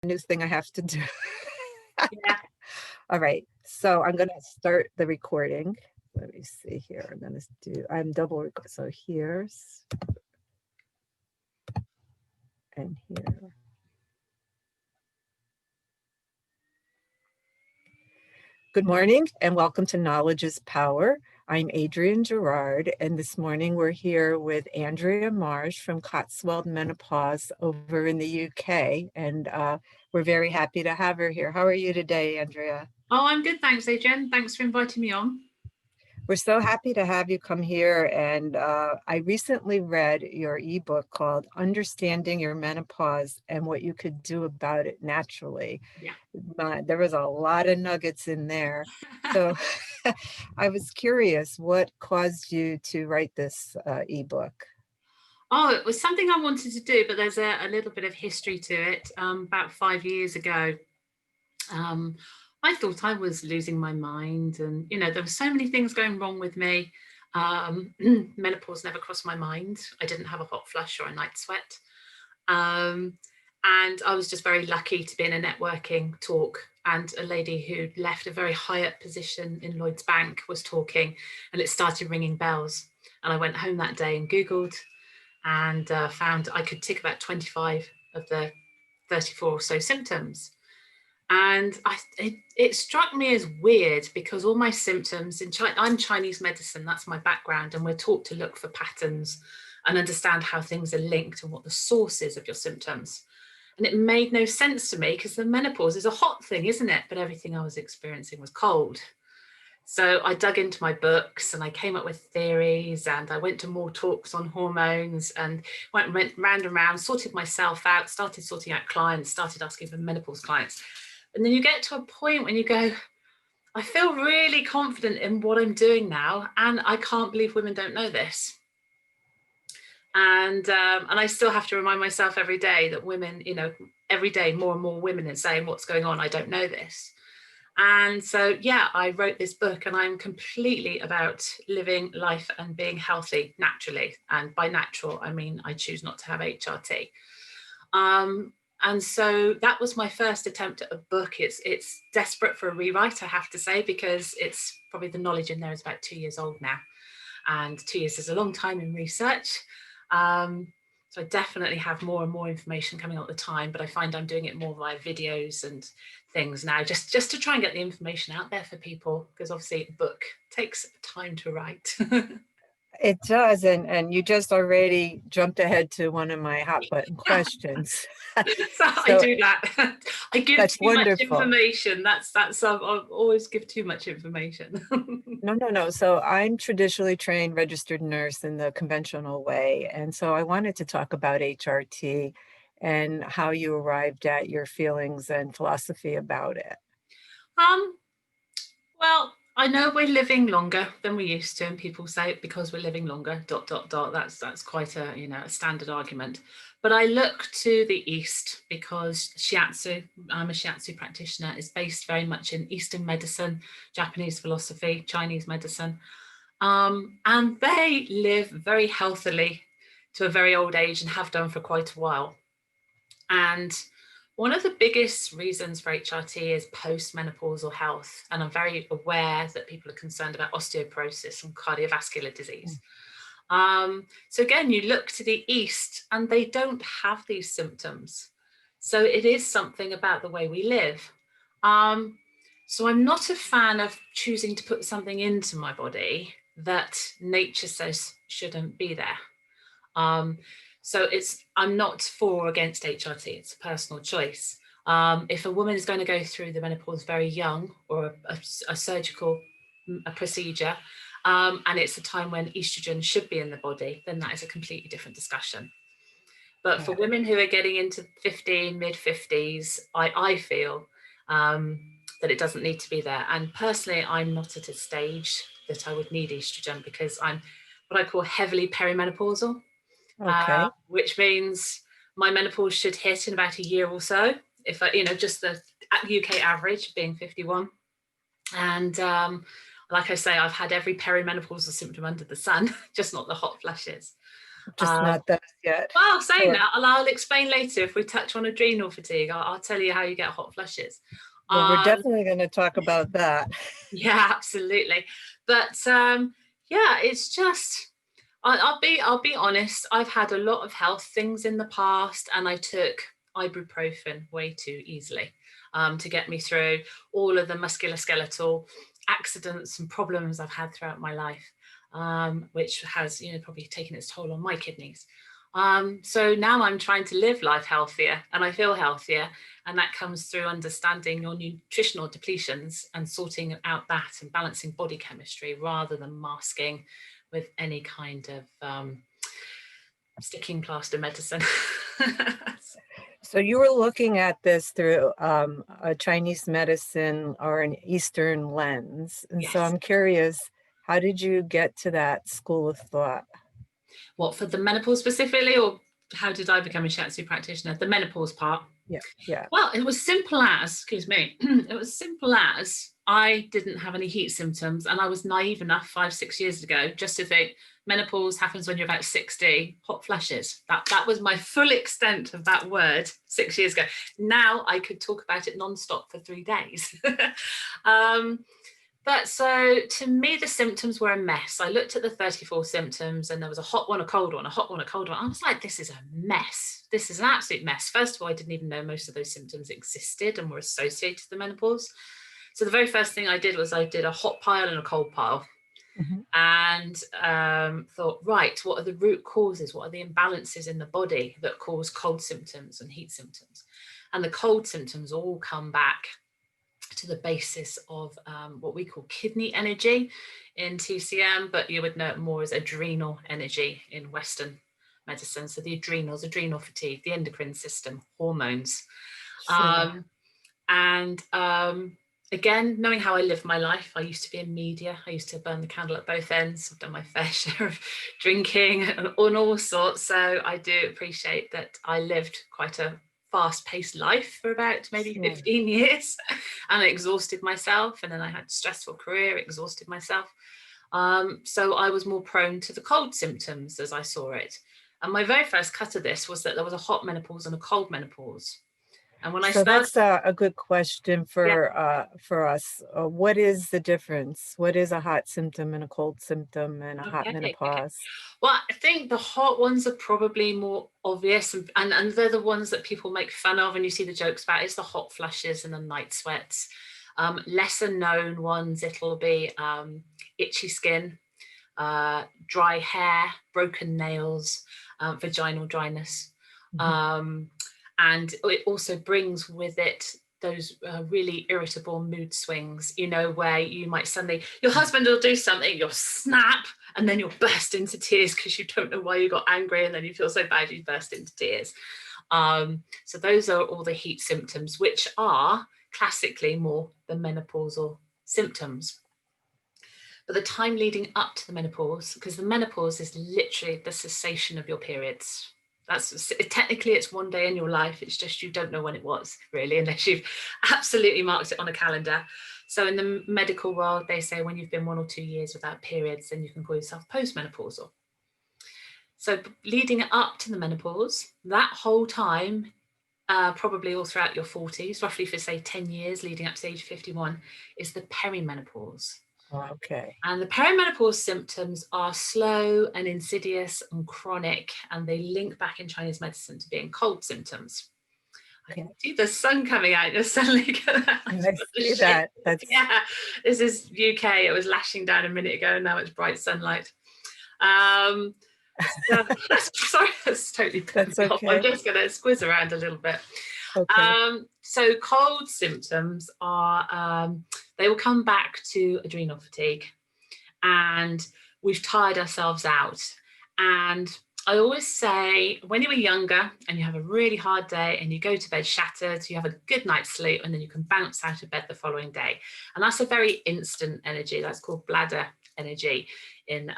new thing I have to do. Yeah. All right, so I'm going to start the recording. Let me see here. I'm double record. So here's and here. Good morning and welcome to Knowledge is Power. I'm Adrianne Gerard, and this morning we're here with Andrea Marsh from Cotswold Menopause over in the UK, and we're very happy to have her here. How are you today, Andrea? Oh, I'm good. Thanks, Adrianne. Thanks for inviting me on. We're so happy to have you come here, and I recently read your ebook called Understanding Your Menopause and What You Could Do About It Naturally. Yeah. There was a lot of nuggets in there. So I was curious, what caused you to write this ebook? Oh, it was something I wanted to do, but there's a little bit of history to it. About 5 years ago, I thought I was losing my mind, and there were so many things going wrong with me. Menopause never crossed my mind. I didn't have a hot flush or a night sweat. And I was just very lucky to be in a networking talk, and a lady who left a very high up position in Lloyd's Bank was talking, and it started ringing bells. And I went home that day and Googled and found I could tick about 25 of the 34 or so symptoms. And it struck me as weird because all my symptoms I'm Chinese medicine, that's my background, and we're taught to look for patterns and understand how things are linked and what the source is of your symptoms. And it made no sense to me because the menopause is a hot thing, isn't it? But everything I was experiencing was cold. So I dug into my books and I came up with theories, and I went to more talks on hormones and went round and round, sorted myself out, started sorting out clients, started asking for menopause clients. And then you get to a point when you go, I feel really confident in what I'm doing now, and I can't believe women don't know this. And I still have to remind myself every day that women, every day more and more women are saying, what's going on? I don't know this. And so, yeah, I wrote this book, and I'm completely about living life and being healthy naturally. And by natural, I mean I choose not to have HRT. And so that was my first attempt at a book. It's desperate for a rewrite, I have to say, because it's probably the knowledge in there is about 2 years old now. And 2 years is a long time in research. So I definitely have more and more information coming all the time, but I find I'm doing it more via videos and things now, just to try and get the information out there for people, because obviously a book takes time to write. It does, and you just already jumped ahead to one of my hot button questions. So I So do that. I give that's too much wonderful. information. That's I always give too much information. No. So I'm traditionally trained registered nurse in the conventional way. And so I wanted to talk about HRT and how you arrived at your feelings and philosophy about it. Well, I know we're living longer than we used to, and people say it because we're living longer. ... That's quite a standard argument. But I look to the East because shiatsu, I'm a shiatsu practitioner, is based very much in Eastern medicine, Japanese philosophy, Chinese medicine. And they live very healthily to a very old age and have done for quite a while. And one of the biggest reasons for HRT is postmenopausal health. And I'm very aware that people are concerned about osteoporosis and cardiovascular disease. So again, you look to the East and they don't have these symptoms. So it is something about the way we live. So I'm not a fan of choosing to put something into my body that nature says shouldn't be there. So I'm not for or against HRT. It's a personal choice. If a woman is going to go through the menopause very young, or a surgical procedure, and it's a time when estrogen should be in the body, then that is a completely different discussion. But for women who are getting into 50, mid-50s, I feel that it doesn't need to be there. And personally, I'm not at a stage that I would need estrogen because I'm what I call heavily perimenopausal. Okay. Which means my menopause should hit in about a year or so, if I, just the UK average being 51. And like I say, I've had every perimenopausal symptom under the sun, just not the hot flushes. Just not those yet. Well, saying Or, that, I'll explain later if we touch on adrenal fatigue. I'll tell you how you get hot flushes. well, we're Um, definitely going to talk about that. yeah, absolutely. But yeah, it's just I'll be honest. I've had a lot of health things in the past, and I took ibuprofen way too easily to get me through all of the musculoskeletal accidents and problems I've had throughout my life, which has probably taken its toll on my kidneys. So now I'm trying to live life healthier, and I feel healthier, and that comes through understanding your nutritional depletions and sorting out that and balancing body chemistry rather than masking with any kind of sticking plaster medicine. So you were looking at this through a Chinese medicine or an Eastern lens. And so Yes. I'm curious, how did you get to that school of thought? What, for the menopause specifically, or how did I become a shiatsu practitioner? The menopause part. Yeah, yeah. Well, it was simple as, excuse me, it was simple as I didn't have any heat symptoms, and I was naive enough 5-6 years ago just to think menopause happens when you're about 60, hot flushes. That was my full extent of that word 6 years ago. Now I could talk about it nonstop for 3 days. But so to me, the symptoms were a mess. I looked at the 34 symptoms, and there was a hot one, a cold one, a hot one, a cold one. I was like, this is a mess. This is an absolute mess. First of all, I didn't even know most of those symptoms existed and were associated with the menopause. So the very first thing I did was I did a hot pile and a cold pile, Mhm. and thought, right, what are the root causes? What are the imbalances in the body that cause cold symptoms and heat symptoms? And the cold symptoms all come back to the basis of what we call kidney energy in TCM, but you would know it more as adrenal energy in Western medicine. So the adrenals, adrenal fatigue, the endocrine system, hormones. Sure. And again, knowing how I live my life, I used to be in media. I used to burn the candle at both ends. I've done my fair share of drinking and on all sorts. So I do appreciate that I lived quite a fast-paced life for about maybe Sure. 15 years, and I exhausted myself. And then I had a stressful career, exhausted myself. So I was more prone to the cold symptoms as I saw it. And my very first cut of this was that there was a hot menopause and a cold menopause. And when I So started, that's a good question yeah, for us. What is the difference? What is a hot symptom and a cold symptom and a hot okay. menopause? Well, I think the hot ones are probably more obvious, and they're the ones that people make fun of and you see the jokes about. It's the hot flushes and the night sweats. Lesser known ones, it'll be itchy skin, dry hair, broken nails, vaginal dryness. Mhm. And it also brings with it those really irritable mood swings, where you might suddenly, your husband will do something, you'll snap, and then you'll burst into tears because you don't know why you got angry, and then you feel so bad you burst into tears. So those are all the heat symptoms, which are classically more the menopausal symptoms. But the time leading up to the menopause, because the menopause is literally the cessation of your periods. That's technically it's one day in your life. It's just you don't know when it was, really, unless you've absolutely marked it on a calendar. So in the medical world, they say when you've been 1 or 2 years without periods, then you can call yourself postmenopausal. So leading up to the menopause, that whole time, probably all throughout your 40s, roughly for say 10 years leading up to age 51, is the perimenopause. Okay. And the perimenopause symptoms are slow and insidious and chronic, and they link back in Chinese medicine to being cold symptoms. I Okay. can see the sun coming out. You're suddenly going I see that. That's Yeah, this is UK. It was lashing down a minute ago, and now it's bright sunlight. Um, so, sorry, that's totally put that's me off. I'm okay. just going to squiz around a little bit. Okay. So cold symptoms are, they will come back to adrenal fatigue, and we've tired ourselves out. And I always say, when you were younger and you have a really hard day and you go to bed shattered, you have a good night's sleep, and then you can bounce out of bed the following day. And that's a very instant energy. That's called bladder energy in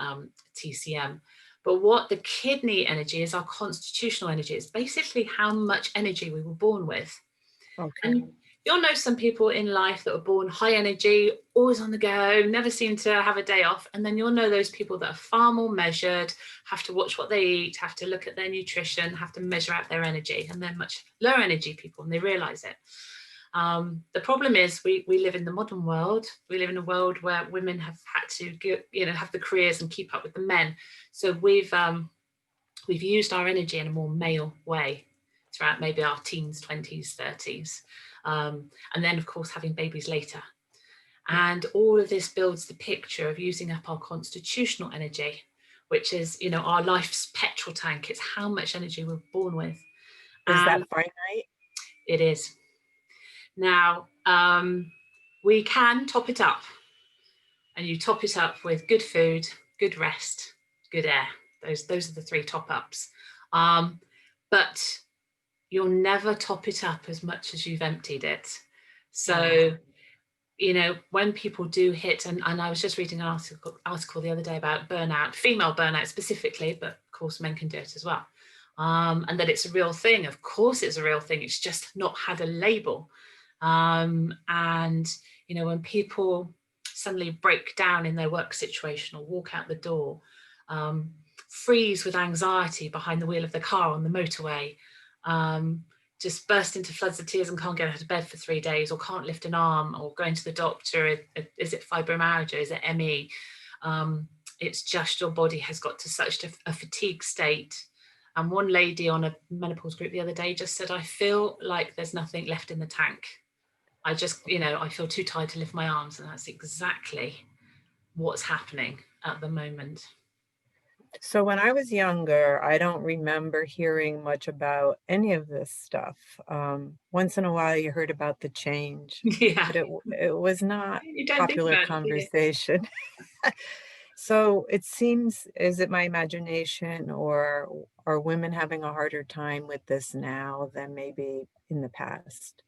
TCM. But what the kidney energy is, our constitutional energy. It's basically how much energy we were born with. Okay. And You'll know some people in life that are born high energy, always on the go, never seem to have a day off. And then you'll know those people that are far more measured, have to watch what they eat, have to look at their nutrition, have to measure out their energy. And they're much lower energy people, and they realize it. The problem is we live in the modern world. We live in a world where women have had to have the careers and keep up with the men. So we've used our energy in a more male way throughout maybe our teens, 20s, 30s. And then, of course, having babies later. And all of this builds the picture of using up our constitutional energy, which is, our life's petrol tank. It's how much energy we're born with. Is And that finite? it is. Now, we can top it up. And you top it up with good food, good rest, good air. Those are the 3 top ups. But you'll never top it up as much as you've emptied it. So, when people do hit, and I was just reading an article the other day about burnout, female burnout specifically, but of course men can do it as well. And that it's a real thing. Of course it's a real thing. It's just not had a label. And, when people suddenly break down in their work situation or walk out the door, freeze with anxiety behind the wheel of the car on the motorway, just burst into floods of tears and can't get out of bed for 3 days, or can't lift an arm, or going to the doctor, is it fibromyalgia, is it ME? It's just your body has got to such a fatigue state. And one lady on a menopause group the other day just said, I feel like there's nothing left in the tank. I just, I feel too tired to lift my arms. And that's exactly what's happening at the moment. So when I was younger, I don't remember hearing much about any of this stuff. Once in a while, you heard about the change, Yeah. but it was not You don't think popular about it, do you? conversation. So it seems, is it my imagination, or are women having a harder time with this now than maybe in the past?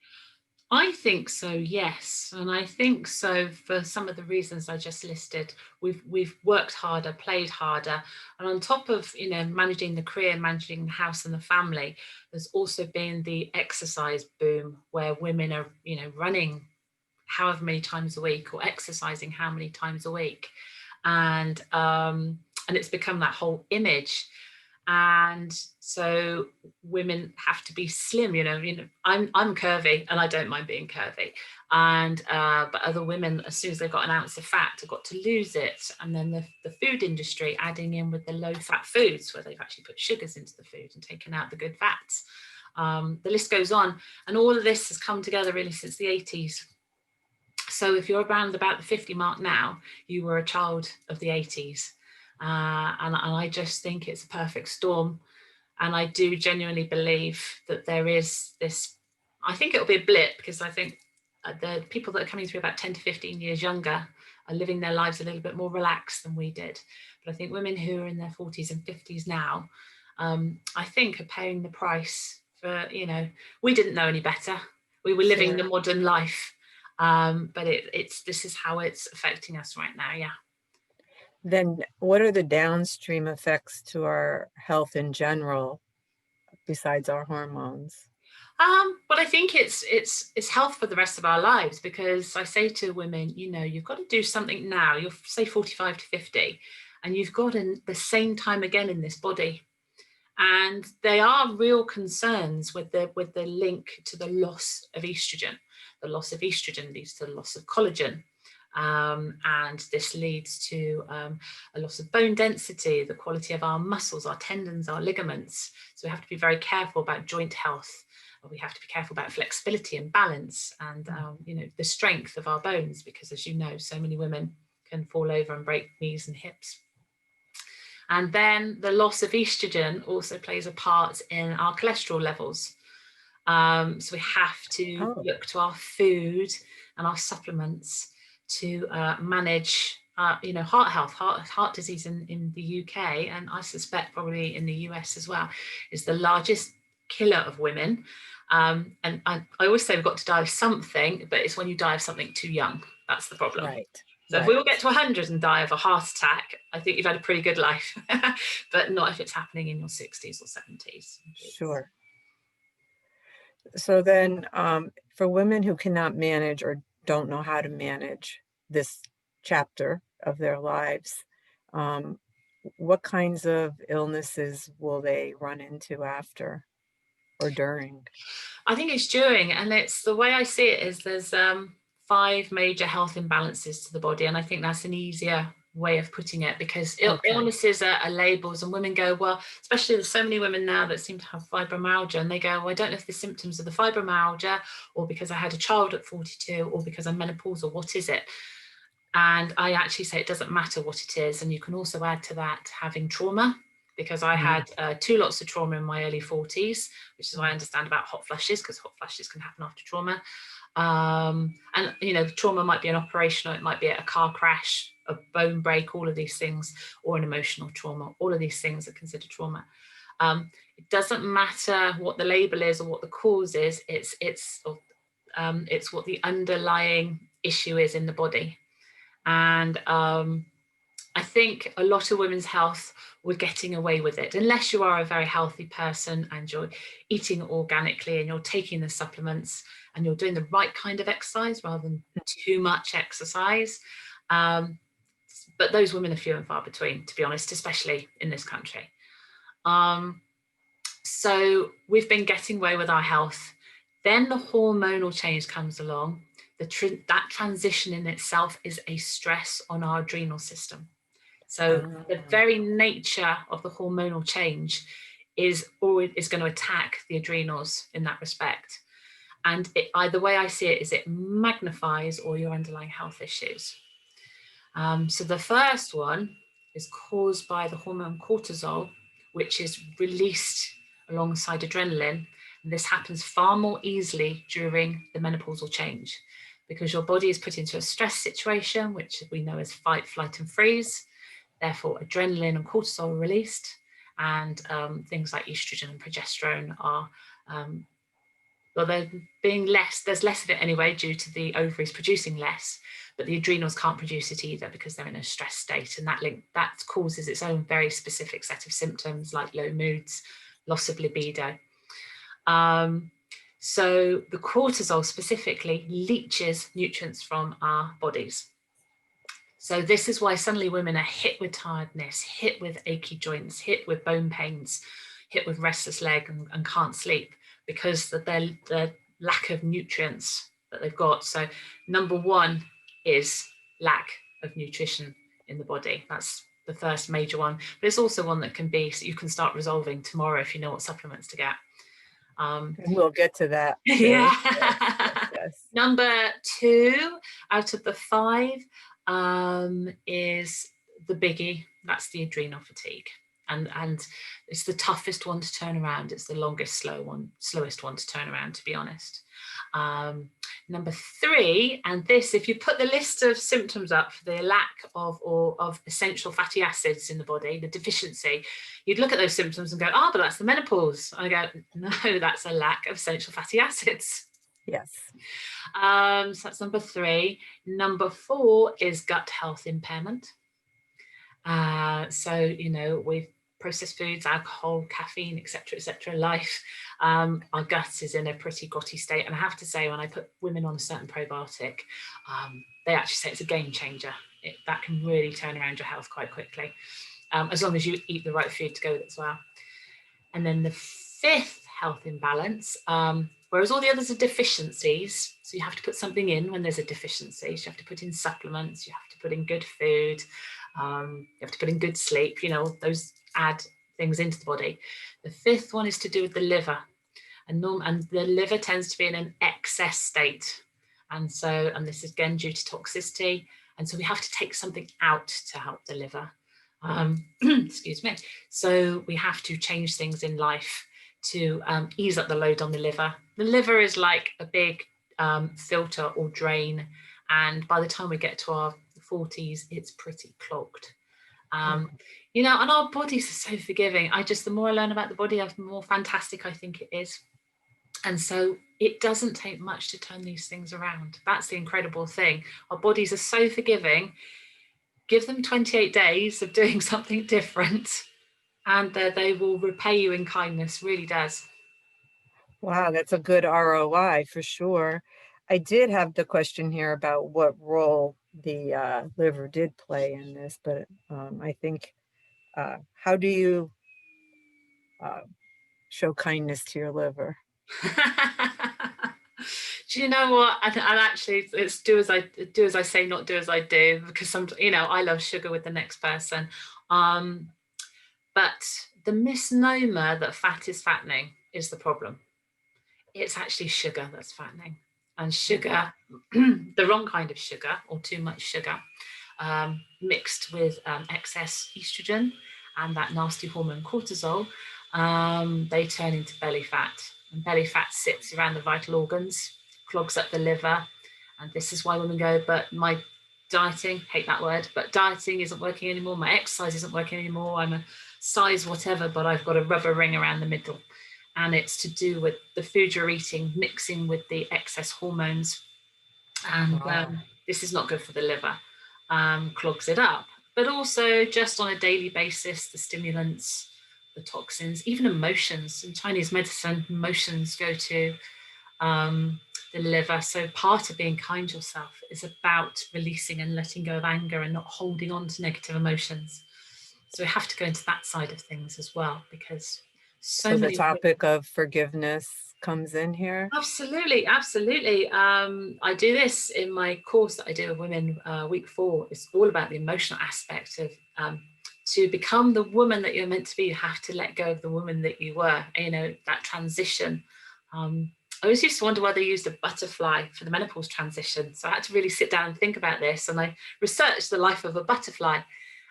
I think so, yes. And I think so for some of the reasons I just listed. We've worked harder, played harder. And on top of, managing the career, managing the house and the family, there's also been the exercise boom where women are, running however many times a week or exercising how many times a week. And it's become that whole image. And so women have to be slim. I'm curvy and I don't mind being curvy, and but other women, as soon as they've got an ounce of fat, have got to lose it. And then the food industry adding in with the low fat foods, where they've actually put sugars into the food and taken out the good fats. The list goes on, and all of this has come together really since the 80s. So if you're around about the 50 mark now, you were a child of the 80s. And I just think it's a perfect storm. And I do genuinely believe that there is this, I think it'll be a blip, because I think the people that are coming through about 10 to 15 years younger are living their lives a little bit more relaxed than we did. But I think women who are in their 40s and 50s now, I think are paying the price for, we didn't know any better. We were living the modern life. But this is how it's affecting us right now. Yeah. Then what are the downstream effects to our health in general, besides our hormones? But I think it's health for the rest of our lives, because I say to women, you've got to do something now. You're, say, 45 to 50, and you've got the same time again in this body. And they are real concerns with the link to the loss of estrogen. The loss of estrogen leads to the loss of collagen. And this leads to a loss of bone density, the quality of our muscles, our tendons, our ligaments. So we have to be very careful about joint health. We have to be careful about flexibility and balance, and the strength of our bones, because, as you know, so many women can fall over and break knees and hips. And then the loss of estrogen also plays a part in our cholesterol levels. So we have to look to our food and our supplements to manage, heart health. Heart disease in the UK, and I suspect probably in the US as well, is the largest killer of women. And I always say we've got to die of something, but it's when you die of something too young. That's the problem. Right. So if we all get to 100 and die of a heart attack, I think you've had a pretty good life, but not if it's happening in your 60s or 70s. Sure. So then, for women who cannot manage or don't know how to manage this chapter of their lives, what kinds of illnesses will they run into after or during? I think it's during, and it's the way I see it is there's 5 major health imbalances to the body, and I think that's an easier way of putting it, because illnesses are labels, and women go, well, especially there's so many women now that seem to have fibromyalgia, and they go, well, I don't know if the symptoms are the fibromyalgia or because I had a child at 42 or because I'm menopausal, what is it? And I actually say it doesn't matter what it is. And you can also add to that having trauma, because I had 2 lots of trauma in my early 40s, which is why I understand about hot flushes, because hot flushes can happen after trauma. And, you know, trauma might be an operational, it might be a car crash, a bone break, all of these things, or an emotional trauma. All of these things are considered trauma. It doesn't matter what the label is or what the cause is, it's what the underlying issue is in the body. And I think a lot of women's health, we're getting away with it, unless you are a very healthy person and you're eating organically and you're taking the supplements and you're doing the right kind of exercise rather than too much exercise. But those women are few and far between, to be honest, especially in this country. So we've been getting away with our health. Then the hormonal change comes along. That transition in itself is a stress on our adrenal system. So the very nature of the hormonal change is going to attack the adrenals in that respect. And the way I see it is it magnifies all your underlying health issues. So the first one is caused by the hormone cortisol, which is released alongside adrenaline. And this happens far more easily during the menopausal change, because your body is put into a stress situation, which we know as fight, flight, and freeze. Therefore, adrenaline and cortisol are released, and things like estrogen and progesterone are, well, they're being less, there's less of it anyway due to the ovaries producing less, but the adrenals can't produce it either because they're in a stress state, and that causes its own very specific set of symptoms like low moods, loss of libido. So the cortisol specifically leaches nutrients from our bodies. So this is why suddenly women are hit with tiredness, hit with achy joints, hit with bone pains, hit with restless leg and can't sleep, because the lack of nutrients that they've got. So number one is lack of nutrition in the body. That's the first major one, but it's also one that can be, so you can start resolving tomorrow if you know what supplements to get. And we'll get to that too. Yeah. Yes. Number 2 out of the 5 is the biggie. That's the adrenal fatigue, and it's the toughest one to turn around. It's the slowest one to turn around, to be honest. Number 3, and this, if you put the list of symptoms up for the lack of essential fatty acids in the body, the deficiency, you'd look at those symptoms and go, but that's the menopause. I go, no, that's a lack of essential fatty acids. Yes. So that's number 3. Number 4 is gut health impairment. So, you know, with processed foods, alcohol, caffeine, etc., life, our gut is in a pretty grotty state. And I have to say, when I put women on a certain probiotic, they actually say it's a game changer. That can really turn around your health quite quickly, as long as you eat the right food to go with it as well. And then the 5th health imbalance, whereas all the others are deficiencies, so you have to put something in when there's a deficiency. So you have to put in supplements, you have to put in good food, you have to put in good sleep, you know, those add things into the body. The 5th one is to do with the liver, and the liver tends to be in an excess state. And this is again due to toxicity. And so we have to take something out to help the liver. Excuse me. So we have to change things in life to ease up the load on the liver. The liver is like a big filter or drain, and by the time we get to our 40s, it's pretty clogged. You know, and our bodies are so forgiving. The more I learn about the body, the more fantastic I think it is. And so it doesn't take much to turn these things around. That's the incredible thing. Our bodies are so forgiving. Give them 28 days of doing something different, and they will repay you in kindness. Really does. Wow, that's a good ROI for sure. I did have the question here about what role the liver did play in this, but I think how do you uh, show kindness to your liver? Do you know what? And actually, it's do as I say, not do as I do, because I love sugar with the next person. Um, but the misnomer that fat is fattening is the problem. It's actually sugar that's fattening, and sugar, the wrong kind of sugar or too much sugar, mixed with excess estrogen and that nasty hormone cortisol, they turn into belly fat. And belly fat sits around the vital organs, clogs up the liver. And this is why women go, but my dieting, hate that word, but dieting isn't working anymore. My exercise isn't working anymore. I'm a size whatever, but I've got a rubber ring around the middle. And it's to do with the food you're eating mixing with the excess hormones. And Wow. this is not good for the liver, clogs it up. But also, just on a daily basis, the stimulants, the toxins, even emotions. In Chinese medicine, emotions go to the liver. So, part of being kind to yourself is about releasing and letting go of anger and not holding on to negative emotions. So, we have to go into that side of things as well, because so So the many. topic of forgiveness comes in here. Absolutely, absolutely. I do this in my course that I do with women, week 4. It's all about the emotional aspect of to become the woman that you're meant to be. You have to let go of the woman that you were. That transition. I always used to wonder why they used a butterfly for the menopause transition. So I had to really sit down and think about this, and I researched the life of a butterfly.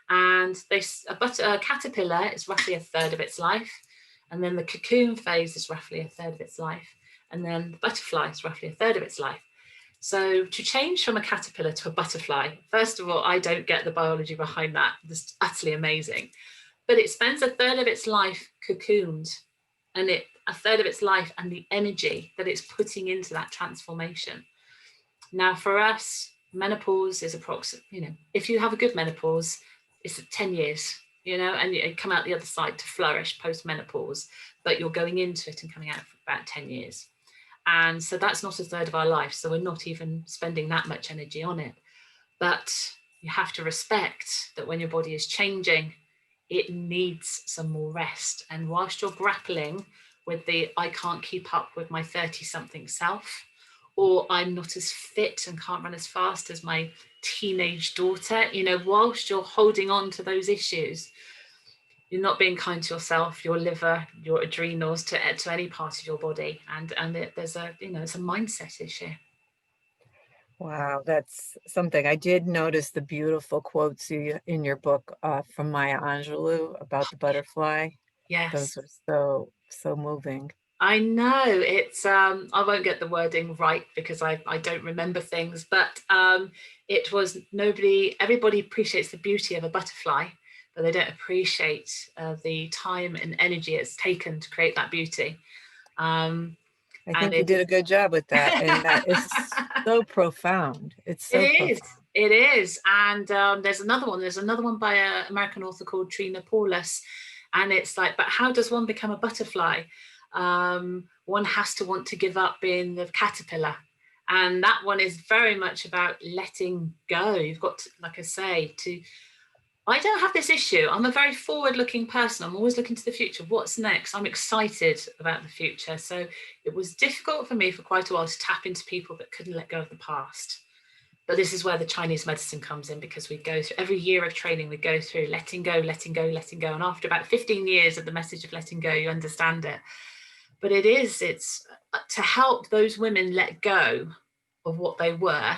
And a caterpillar is roughly a third of its life. And then the cocoon phase is roughly a third of its life. And then the butterfly is roughly a third of its life. So to change from a caterpillar to a butterfly, first of all, I don't get the biology behind that. It's utterly amazing. But it spends a third of its life cocooned, and a third of its life and the energy that it's putting into that transformation. Now, for us, menopause is approximately, if you have a good menopause, it's 10 years, and you come out the other side to flourish post menopause, but you're going into it and coming out for about 10 years. And so that's not a third of our life. So we're not even spending that much energy on it. But you have to respect that when your body is changing, it needs some more rest. And whilst you're grappling with I can't keep up with my 30-something self, or I'm not as fit and can't run as fast as my teenage daughter, whilst you're holding on to those issues, you're not being kind to yourself, your liver, your adrenals, to any part of your body. And there's it's a mindset issue. Wow, that's something. I did notice the beautiful quotes in your book from Maya Angelou about the butterfly. Yes. Those are so moving. I know it's I won't get the wording right because I don't remember things, but it was everybody appreciates the beauty of a butterfly, but they don't appreciate the time and energy it's taken to create that beauty. I And think you it did a good job with that, and that is so profound. It's it so is. profound. It is. And there's another one. There's another one by an American author called Trina Paulus. And it's like, but how does one become a butterfly? One has to want to give up being the caterpillar. And that one is very much about letting go. You've got to, like I say, I don't have this issue. I'm a very forward looking person. I'm always looking to the future. What's next? I'm excited about the future. So it was difficult for me for quite a while to tap into people that couldn't let go of the past. But this is where the Chinese medicine comes in, because we go through every year of training, we go through letting go, letting go, letting go. And after about 15 years of the message of letting go, you understand it. But it's to help those women let go of what they were,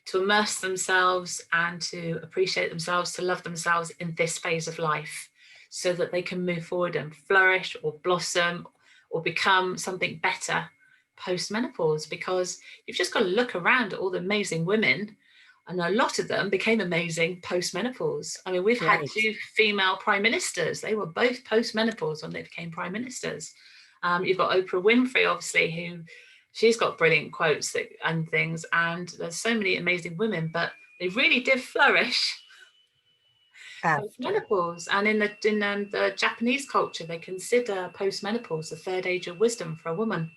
to immerse themselves and to appreciate themselves, to love themselves in this phase of life, so that they can move forward and flourish or blossom or become something better post menopause. Because you've just got to look around at all the amazing women, and a lot of them became amazing post menopause. I mean, we've had Right. 2 female prime ministers. They were both post menopause when they became prime ministers. You've got Oprah Winfrey, obviously, who she's got brilliant quotes and things. And there's so many amazing women, but they really did flourish post After. menopause. And in the Japanese culture, they consider post menopause the third age of wisdom for a woman.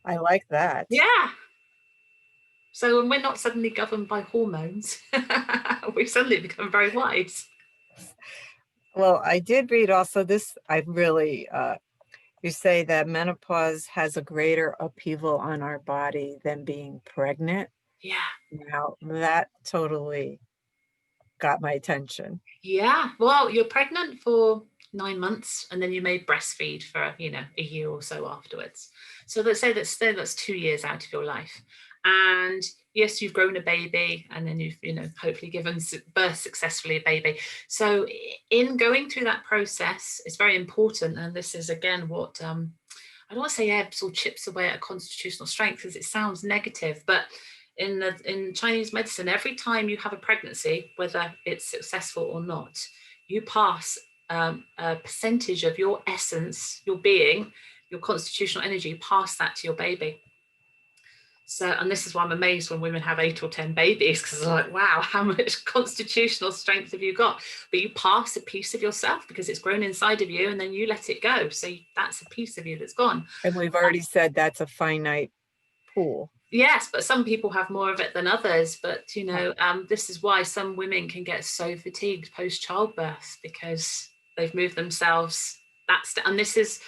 I like that. Yeah. So when we're not suddenly governed by hormones, we suddenly become very wise. Well, I did read also this, I really, you say that menopause has a greater upheaval on our body than being pregnant. Yeah. Now, that totally got my attention. Yeah. Well, you're pregnant for 9 months and then you may breastfeed for, a year or so afterwards. So let's say that's 2 years out of your life. And yes, you've grown a baby and then you've, hopefully given birth successfully a baby. So in going through that process, it's very important. And this is again what I don't want to say ebbs or chips away at a constitutional strength because it sounds negative, but in Chinese medicine, every time you have a pregnancy, whether it's successful or not, you pass a percentage of your essence, your being, your constitutional energy, pass that to your baby. So, and this is why I'm amazed when women have 8 or 10 babies, because it's like, wow, how much constitutional strength have you got? But you pass a piece of yourself because it's grown inside of you and then you let it go. So that's a piece of you that's gone. And we've already said that's a finite pool. Yes, but some people have more of it than others. But Huh. this is why some women can get so fatigued post childbirth because they've moved themselves. And this is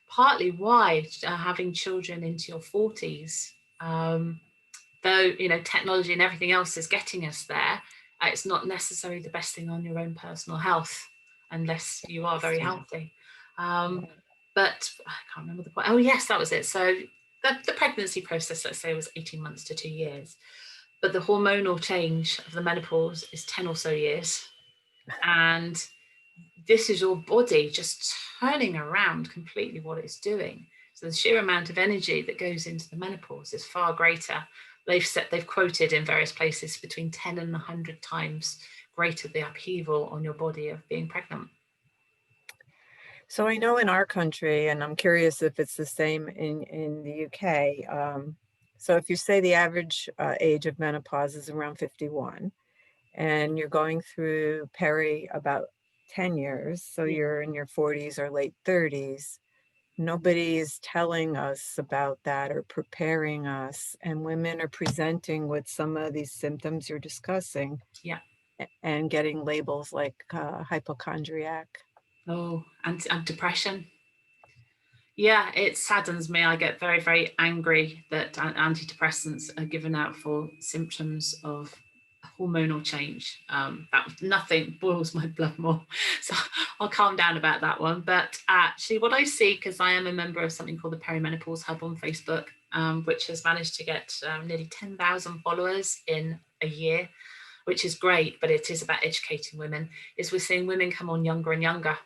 partly why having children into your 40s, though technology and everything else is getting us there, it's not necessarily the best thing on your own personal health unless you are very Interesting. healthy. But I can't remember the point. Oh yes, that was it. So the pregnancy process, let's say, was 18 months to 2 years, but the hormonal change of the menopause is 10 or so years. And this is your body just turning around completely what it's doing. So the sheer amount of energy that goes into the menopause is far greater. They've quoted in various places between 10 and 100 times greater the upheaval on your body of being pregnant. So I know in our country, and I'm curious if it's the same in the UK. So if you say the average age of menopause is around 51, and you're going through peri about 10 years, so Yeah. you're in your 40s or late 30s, nobody is telling us about that or preparing us. And women are presenting with some of these symptoms you're discussing Yeah. and getting labels like hypochondriac. Oh, and depression. Yeah, it saddens me. I get very, very angry that antidepressants are given out for symptoms of hormonal change. That nothing boils my blood more. So I'll calm down about that one. But actually, what I see, because I am a member of something called the Perimenopause Hub on Facebook, which has managed to get nearly 10,000 followers in a year, which is great, but it is about educating women, is we're seeing women come on younger and younger.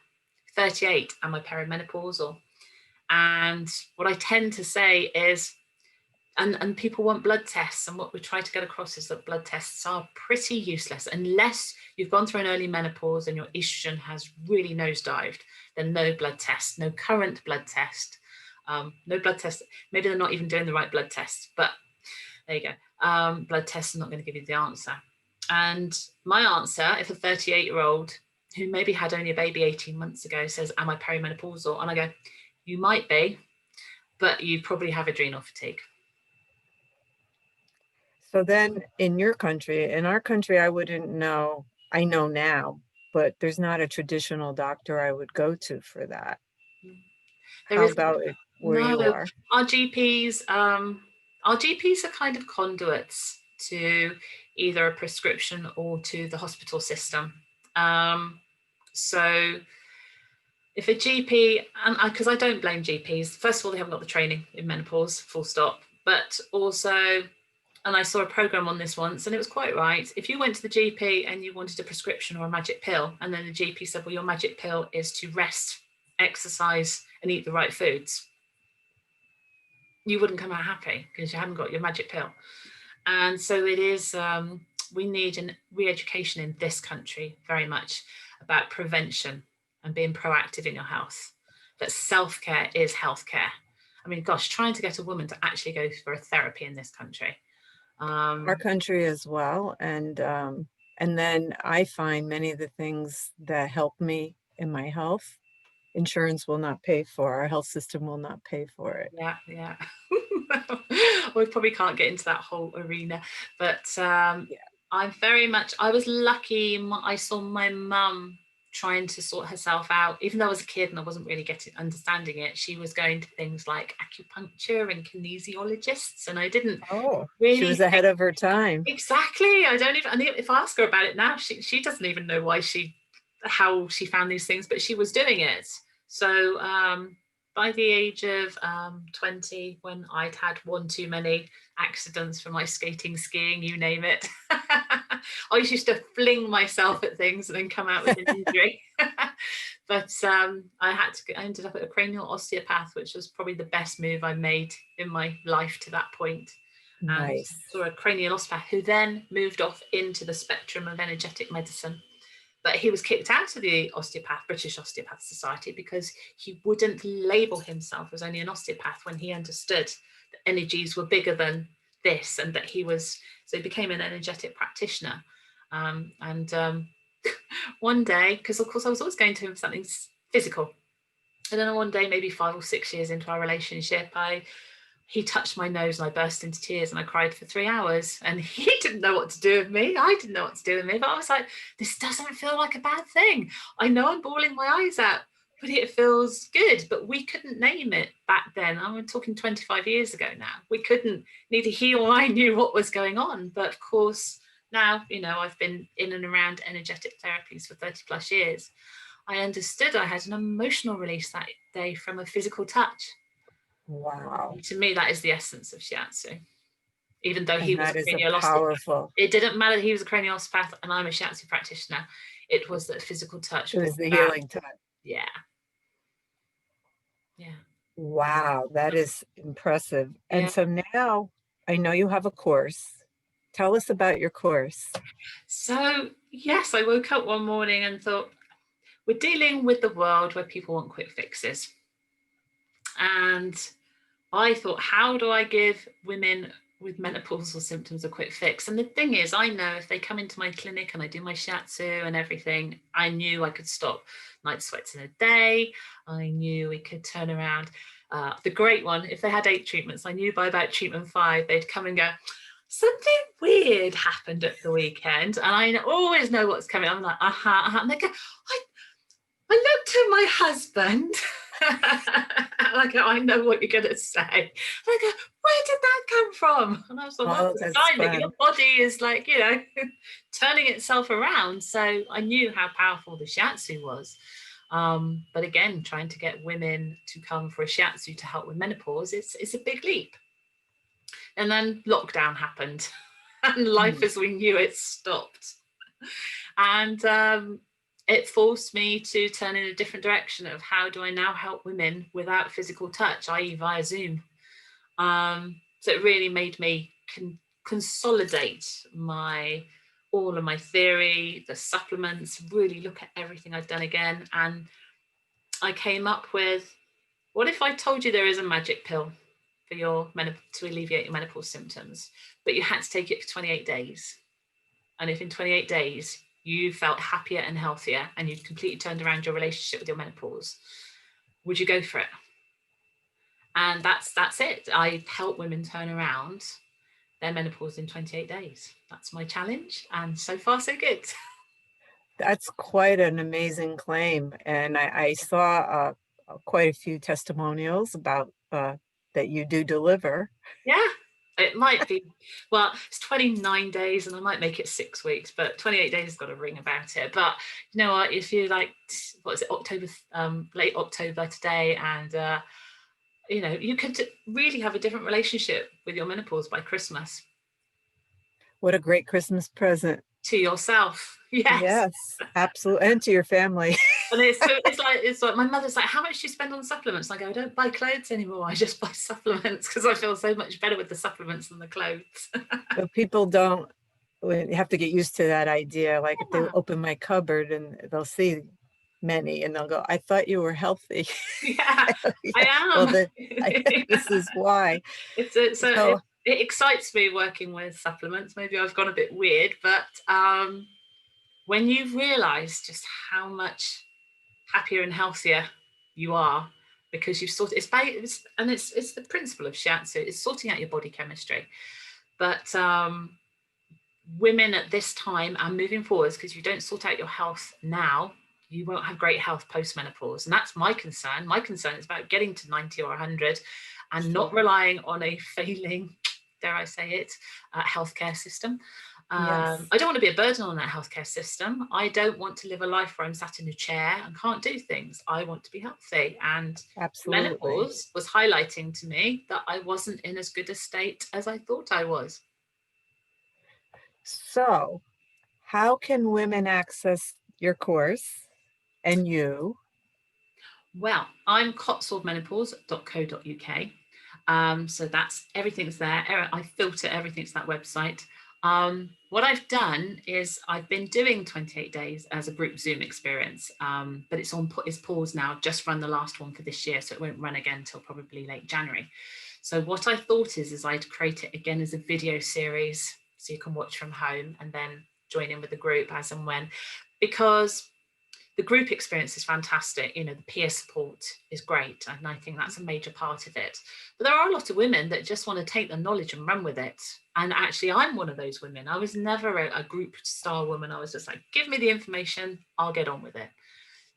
38, am I perimenopausal? And what I tend to say is, and people want blood tests. And what we try to get across is that blood tests are pretty useless unless you've gone through an early menopause and your estrogen has really nosedived. Then no blood test, no current blood test, no blood test. Maybe they're not even doing the right blood test, but there you go. Blood test is not going to give you the answer. And my answer, if a 38-year-old who maybe had only a baby 18 months ago says, am I perimenopausal? And I go, you might be, but you probably have adrenal fatigue. So then in your country, in our country, I wouldn't know, I know now, but there's not a traditional doctor I would go to for that. There How is about it where you no are? our GPs. Our GPs are kind of conduits to either a prescription or to the hospital system. So if a GP, and because I don't blame GPs, first of all, they haven't got the training in menopause, full stop. But also, and I saw a program on this once, and it was quite right. If you went to the GP and you wanted a prescription or a magic pill, and then the GP said, well, your magic pill is to rest, exercise, and eat the right foods, you wouldn't come out happy because you haven't got your magic pill. And so it is, we need a re-education in this country very much about prevention and being proactive in your health. That self-care is healthcare. I mean, gosh, trying to get a woman to actually go for a therapy in this country. Our country as well. And then I find many of the things that help me in my health, insurance will not pay for, our health system will not pay for it. Yeah, yeah. We probably can't get into that whole arena, but Yeah. I was lucky. I saw my mum trying to sort herself out. Even though I was a kid and I wasn't really understanding it, she was going to things like acupuncture and kinesiologists, and I didn't Oh, she really was ahead think. of her time. Exactly. I don't even, and if I ask her about it now, she doesn't even know how she found these things, but she was doing it. So by the age of 20, when I'd had one too many accidents from my skating, skiing, you name it, I used to fling myself at things and then come out with an injury. But I ended up at a cranial osteopath, which was probably the best move I made in my life to that point, and Nice. saw a cranial osteopath who then moved off into the spectrum of energetic medicine. But he was kicked out of the British Osteopath Society, because he wouldn't label himself as only an osteopath when he understood that energies were bigger than this, and that so he became an energetic practitioner. And one day, because of course I was always going to him for something physical, and then one day, maybe 5 or 6 years into our relationship, he touched my nose and I burst into tears and I cried for 3 hours, and he didn't know what to do with me. I didn't know what to do with me, but I was like, this doesn't feel like a bad thing. I know I'm bawling my eyes out, but it feels good. But we couldn't name it back then. I'm talking 25 years ago now. We couldn't, neither he or I knew what was going on. But of course, now, I've been in and around energetic therapies for 30 plus years. I understood I had an emotional release that day from a physical touch. Wow. To me, that is the essence of shiatsu. Even though he And was a that is a cranial osteopath, powerful, it didn't matter that he was a cranial osteopath and I'm a shiatsu practitioner. It was that physical touch it was brought the about. healing touch. Yeah, yeah, Wow, that is impressive. And yeah. so now I know you have a course. Tell us about your course. So yes, I woke up one morning and thought, we're dealing with the world where people want quick fixes, and I thought, how do I give women with menopausal symptoms a quick fix? And the thing is, I know if they come into my clinic and I do my shiatsu and everything, I knew I could stop night sweats in a day. I knew we could turn around. The great one, if they had 8 treatments, I knew by about treatment 5, they'd come and go, something weird happened at the weekend. And I always know what's coming. I'm like, And they go, I looked at my husband. And I go, I know what you're going to say. And I go, where did that come from? And I was like, well, Oh, it's a that's sign that your fun. body is like, turning itself around. So I knew how powerful the shiatsu was. But again, trying to get women to come for a shiatsu to help with menopause, it's a big leap. And then lockdown happened, and life Mm. as we knew it stopped. And it forced me to turn in a different direction of how do I now help women without physical touch, i.e. via Zoom. So it really made me consolidate all of my theory, the supplements, really look at everything I've done again. And I came up with, what if I told you there is a magic pill for to alleviate your menopause symptoms, but you had to take it for 28 days? And if in 28 days you felt happier and healthier and you'd completely turned around your relationship with your menopause, would you go for it? And that's it. I help women turn around their menopause in 28 days. That's my challenge. And so far, so good. That's quite an amazing claim. And I saw quite a few testimonials about that you do deliver. Yeah, it might be. Well, it's 29 days and I might make it 6 weeks, but 28 days has got a ring about it. But you know what? If you like, what is it, October, late October today, and you could really have a different relationship with your menopause by Christmas. What a great Christmas present. To yourself. Yes. Yes, absolutely. And to your family. And it's like my mother's like, how much do you spend on supplements? And I go, I don't buy clothes anymore. I just buy supplements because I feel so much better with the supplements than the clothes. But people don't have to get used to that idea. Like if they Yeah, open my cupboard and they'll see many and they'll go, I thought you were healthy. yeah, Yeah, I well, am. this is why. It So excites me working with supplements. Maybe I've gone a bit weird, but when you realize just how much happier and healthier you are, because you've sorted it's the principle of shiatsu. It's sorting out your body chemistry. But women at this time and moving forwards, because you don't sort out your health now, you won't have great health post-menopause. And that's my concern. My concern is about getting to 90 or 100 and not relying on a failing, dare I say it, healthcare system. Yes. I don't want to be a burden on that healthcare system. I don't want to live a life where I'm sat in a chair and can't do things. I want to be healthy. And Absolutely. menopause was highlighting to me that I wasn't in as good a state as I thought I was. So, how can women access your course and you? Well, I'm cotswoldmenopause.co.uk. So that's everything's there. I filter everything to that website. What I've done is I've been doing 28 days as a group Zoom experience, but it's paused now. I've just run the last one for this year, so it won't run again until probably late January. So what I thought is I'd create it again as a video series, so you can watch from home and then join in with the group as and when, because the group experience is fantastic. You know, the peer support is great. And I think that's a major part of it. But there are a lot of women that just want to take the knowledge and run with it. And actually, I'm one of those women. I was never a group style woman. I was just like, give me the information, I'll get on with it.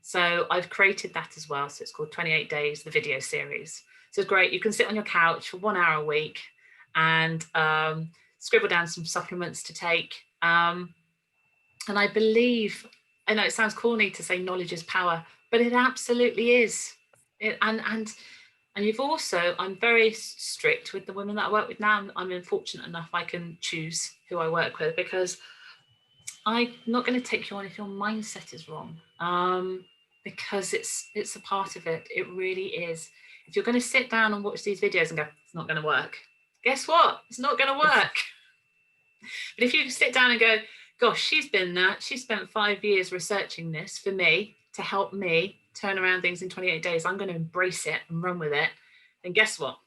So I've created that as well. So it's called 28 Days, the video series. So it's great. You can sit on your couch for 1 hour a week and scribble down some supplements to take. And I believe, I know it sounds corny to say knowledge is power, but it absolutely is. And you've also, I'm very strict with the women that I work with now. I'm unfortunate enough I can choose who I work with, because I'm not going to take you on if your mindset is wrong, because it's a part of it. It really is. If you're going to sit down and watch these videos and go, it's not going to work, guess what? It's not going to work. But if you sit down and go, gosh, she spent 5 years researching this for me to help me turn around things in 28 days. I'm going to embrace it and run with it. Then guess what?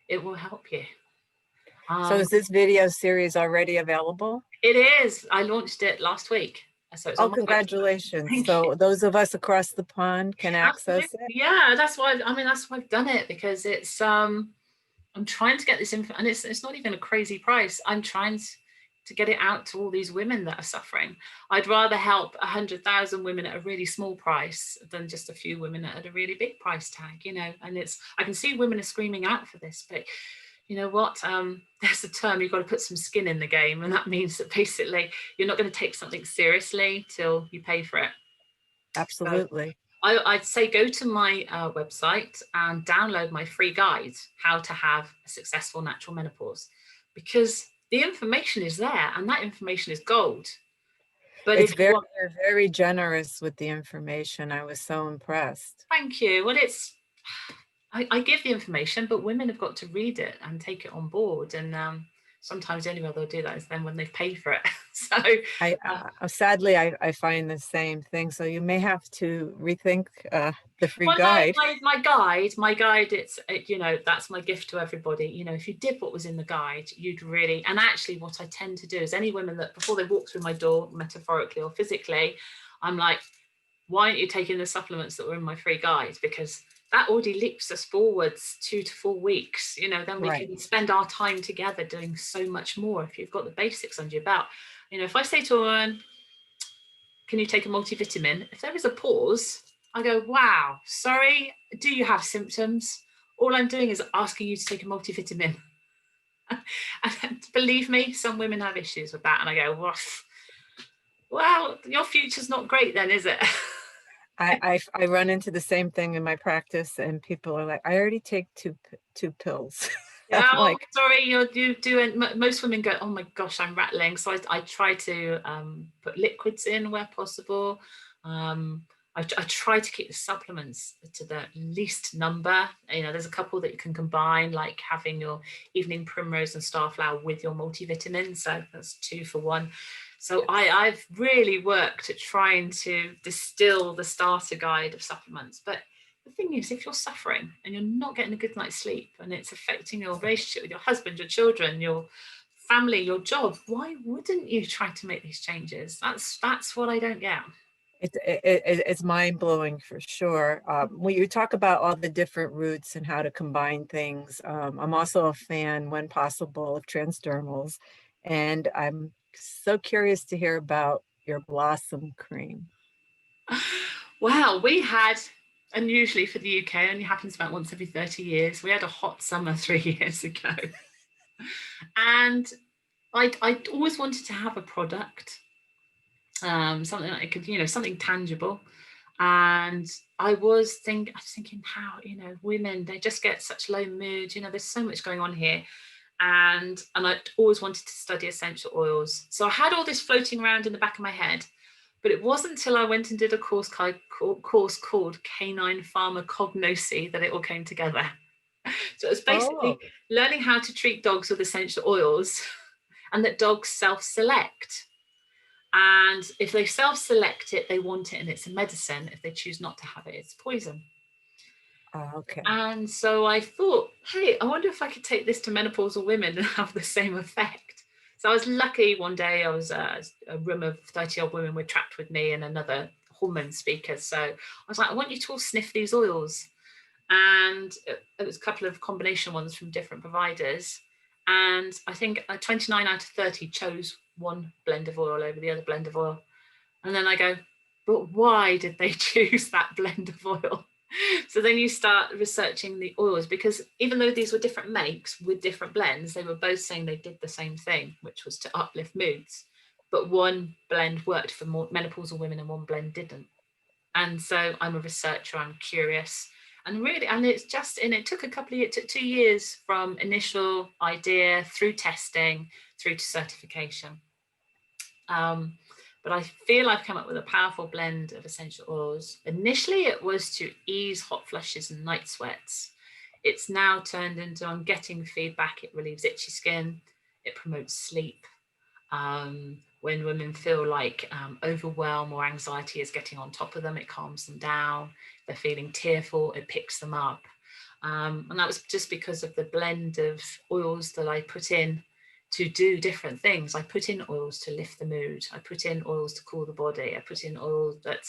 It will help you. So, is this video series already available? It is. I launched it last week. So it's Oh, on my website. congratulations. Thank you. So, those of us across the pond can access Absolutely. it? Yeah, that's why I've done it, because it's I'm trying to get this info, and it's not even a crazy price. I'm trying to get it out to all these women that are suffering. I'd rather help 100,000 women at a really small price than just a few women at a really big price tag, you know. And I can see women are screaming out for this, but you know what? There's a term, you've got to put some skin in the game, and that means that basically you're not going to take something seriously till you pay for it. So Absolutely. I'd say go to my website and download my free guide, How to Have a Successful Natural Menopause, because the information is there and that information is gold. But It's if you very, want, you're very generous with the information. I was so impressed. thank you. Well, I give the information, but women have got to read it and take it on board. And sometimes the only way they'll do that is then when they've paid for it. So Sadly, I find the same thing. So you may have to rethink the free well, guide. my guide, you know, that's my gift to everybody. You know, if you did what was in the guide, you'd really, and actually what I tend to do is any women that before they walk through my door, metaphorically or physically, I'm like, why aren't you taking the supplements that were in my free guide? Because that already leaps us forwards 2 to 4 weeks. You know, then we Right. can spend our time together doing so much more if you've got the basics under your belt. You know, if I say to a woman, can you take a multivitamin? If there is a pause, I go, wow, sorry, do you have symptoms? All I'm doing is asking you to take a multivitamin. And believe me, some women have issues with that. And I go, well, your future's not great then, is it? I run into the same thing in my practice, and people are like, I already take two pills. I'm Yeah, oh, like, sorry, you do. And most women go, oh my gosh, I'm rattling. So I try to put liquids in where possible. I try to keep the supplements to the least number. You know, there's a couple that you can combine, like having your evening primrose and starflower with your multivitamin. So that's 2 for 1. So I've really worked at trying to distill the starter guide of supplements. But the thing is, if you're suffering and you're not getting a good night's sleep and it's affecting your relationship with your husband, your children, your family, your job, why wouldn't you try to make these changes? That's what I don't get. It's mind-blowing for sure. When you talk about all the different roots and how to combine things, I'm also a fan, when possible, of transdermals, and I'm so curious to hear about your blossom cream. Wow, we had, unusually for the UK, only happens about once every 30 years. We had a hot summer 3 years ago. And I always wanted to have a product, something that I could, something tangible. And I was thinking how, women, they just get such low mood. There's so much going on here. And I always wanted to study essential oils. So I had all this floating around in the back of my head. But it wasn't until I went and did a course called Canine Pharmacognosy that it all came together. So it was Oh, basically learning how to treat dogs with essential oils and that dogs self-select. And if they self-select it, they want it and it's a medicine. If they choose not to have it, it's poison. okay. And so I thought, hey, I wonder if I could take this to menopausal women and have the same effect. So I was lucky one day, I was a room of 30-odd women were trapped with me and another hormone speaker. So I was like, I want you to all sniff these oils. And it was a couple of combination ones from different providers. And I think 29 out of 30 chose one blend of oil over the other blend of oil. And then I go, but why did they choose that blend of oil? So then you start researching the oils, because even though these were different makes with different blends, they were both saying they did the same thing, which was to uplift moods. But one blend worked for more menopausal women and one blend didn't. And so I'm a researcher, I'm curious. And really, and it took a couple of years, it took 2 years from initial idea through testing through to certification. But I feel I've come up with a powerful blend of essential oils. Initially, it was to ease hot flushes and night sweats. It's now turned into, I'm getting feedback, it relieves itchy skin, it promotes sleep. When women feel like overwhelm or anxiety is getting on top of them, it calms them down. They're feeling tearful, it picks them up. And that was just because of the blend of oils that I put in to do different things. I put in oils to lift the mood. I put in oils to cool the body. I put in oil that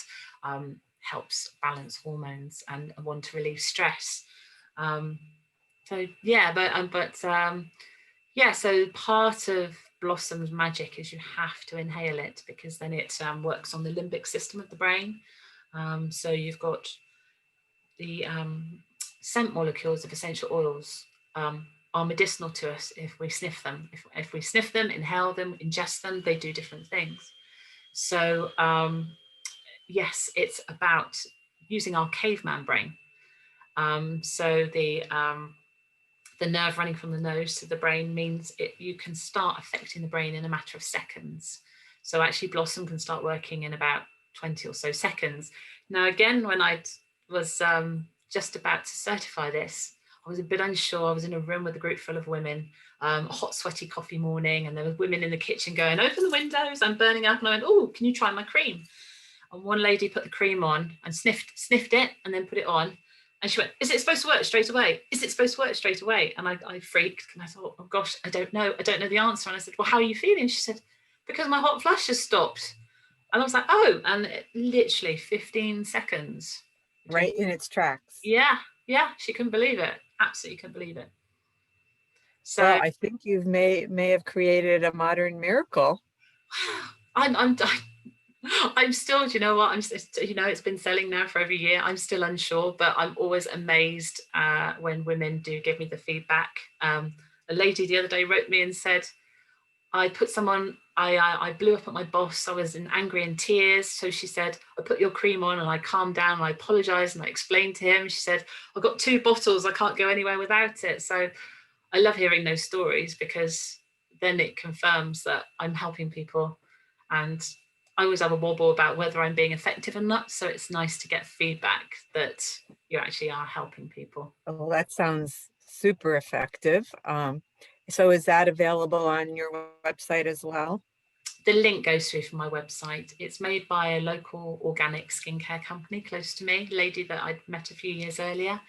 helps balance hormones and want to relieve stress. So yeah, yeah. So part of Blossom's magic is you have to inhale it, because then it works on the limbic system of the brain. So you've got the scent molecules of essential oils are medicinal to us if we sniff them. If we sniff them, inhale them, ingest them, they do different things. So yes, it's about using our caveman brain. So the nerve running from the nose to the brain means you can start affecting the brain in a matter of seconds. So actually Blossom can start working in about 20 or so seconds. Now, again, when I was just about to certify this, I was a bit unsure. I was in a room with a group full of women, a hot, sweaty coffee morning, and there were women in the kitchen going, open the windows, I'm burning up. And I went, oh, can you try my cream? And one lady put the cream on and sniffed it and then put it on. And she went, is it supposed to work straight away? Is it supposed to work straight away? And I freaked, and I thought, oh gosh, I don't know. I don't know the answer. And I said, well, how are you feeling? She said, because my hot flush has stopped. And I was like, oh, and literally 15 seconds. Right in its tracks. Yeah, yeah, she couldn't believe it. Absolutely couldn't believe it. Well, So I think you've may have created a modern miracle. I'm I'm still, do you know what? It's been selling now for over a year. I'm still unsure, but I'm always amazed when women do give me the feedback. A lady the other day wrote me and said, I put someone, I blew up at my boss. I was angry in tears. So she said, I put your cream on and I calmed down and I apologized and I explained to him. She said, I've got 2 bottles. I can't go anywhere without it. So I love hearing those stories, because then it confirms that I'm helping people. And I always have a wobble about whether I'm being effective or not. So it's nice to get feedback that you actually are helping people. Oh, that sounds super effective. So is that available on your website as well? The link goes through from my website. It's made by a local organic skincare company close to me, a lady that I'd met a few years earlier.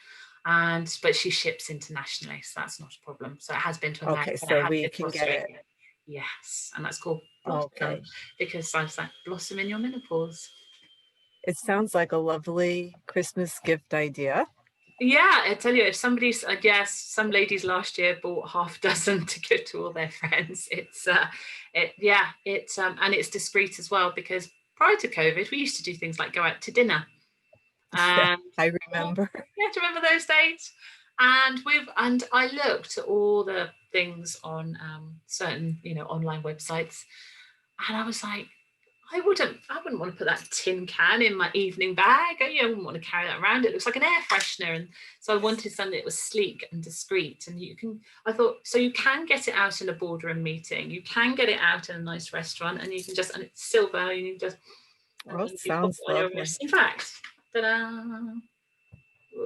But she ships internationally, so that's not a problem. So it has been to America, Okay, it so has we been to can get it. Australia. Yes, and that's called Blossom, Okay. because I was like, blossom in your menopause. It sounds like a lovely Christmas gift idea. Yeah, I tell you, if somebody's, yes, some ladies last year bought half a dozen to give to all their friends. And it's discreet as well, because prior to COVID, we used to do things like go out to dinner. Yeah, And I yeah, remember. yeah, do you remember those days? And I looked at all the things on certain, online websites, and I was like, I wouldn't want to put that tin can in my evening bag. I wouldn't want to carry that around. It looks like an air freshener. And so I wanted something that was sleek and discreet. And I thought, so you can get it out in a boardroom meeting. You can get it out in a nice restaurant, and and it's silver, and and Oh, then you pop sounds it on your lovely. wrist. In fact, ta-da.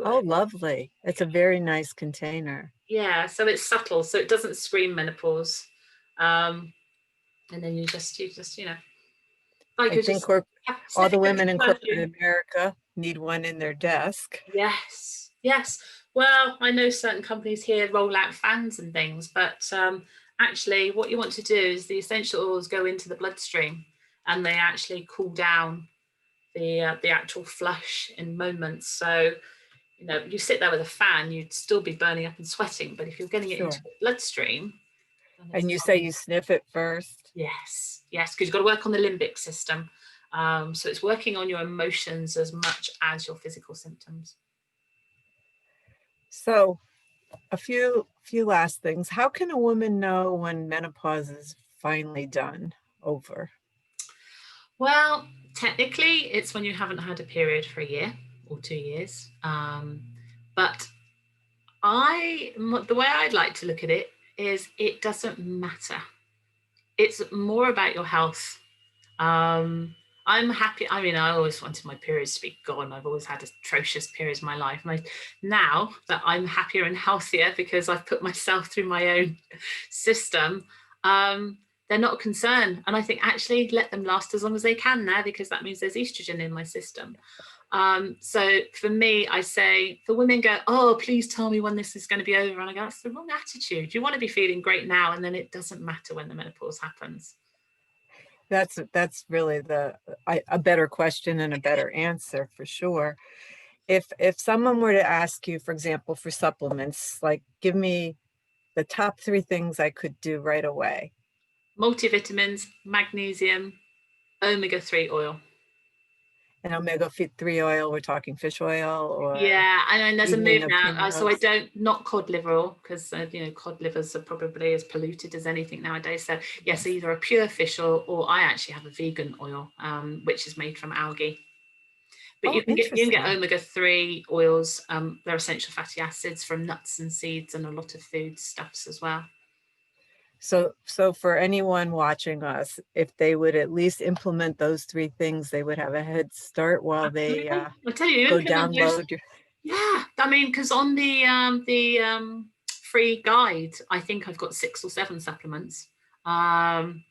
Oh, lovely. It's a very nice container. Yeah, so it's subtle, so it doesn't scream menopause. And then like I you think just all sniff the a good women in corporate perfume. America need one in their desk. Yes, yes. Well, I know certain companies here roll out fans and things, but actually, what you want to do is the essential oils go into the bloodstream, and they actually cool down the actual flush in moments. So you sit there with a fan, you'd still be burning up and sweating, but if you're getting it into Sure. the bloodstream, then it's And you say you sniff it first. yes, yes, because you've got to work on the limbic system. So it's working on your emotions as much as your physical symptoms. So a few last things. How can a woman know when menopause is finally done, over? Well, technically, it's when you haven't had a period for a year or 2 years. But the way I'd like to look at it is it doesn't matter. It's more about your health. Um, I'm happy. I mean, I always wanted my periods to be gone. I've always had atrocious periods in my life. Now that I'm happier and healthier because I've put myself through my own system, they're not a concern. And I think actually let them last as long as they can now, because that means there's estrogen in my system. So for me, I say, for women go, oh, please tell me when this is going to be over. And I go, that's the wrong attitude. You want to be feeling great now, and then it doesn't matter when the menopause happens. That's really a better question and a better answer for sure. If someone were to ask you, for example, for supplements, like give me the top three things I could do right away. Multivitamins, magnesium, omega-3 oil. And omega-3 oil, we're talking fish oil or Yeah, and there's a evening move of now. So I primrose. don't, not cod liver oil, because cod livers are probably as polluted as anything nowadays. So yes, either a pure fish oil, or I actually have a vegan oil, which is made from algae. But Oh, you can get interesting. omega-3 oils. They're essential fatty acids from nuts and seeds and a lot of food stuffs as well. So for anyone watching us, if they would at least implement those three things, they would have a head start while they Absolutely. I tell you, you go implement those. download your. Yeah, I mean, because on the free guide, I think I've got 6 or 7 supplements. And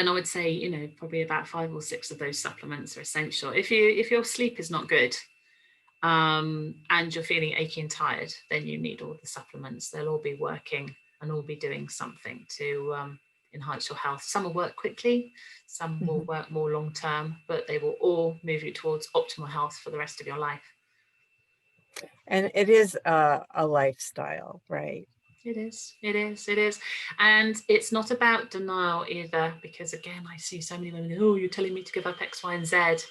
I would say, probably about 5 or 6 of those supplements are essential. If your sleep is not good, and you're feeling achy and tired, then you need all the supplements. They'll all be working and all be doing something to enhance your health. Some will work quickly, some will Mhm. work more long term, but they will all move you towards optimal health for the rest of your life. And it is a lifestyle, right? It is, it is, it is. And it's not about denial either, because again, I see so many women, oh, you're telling me to give up X, Y, and Z.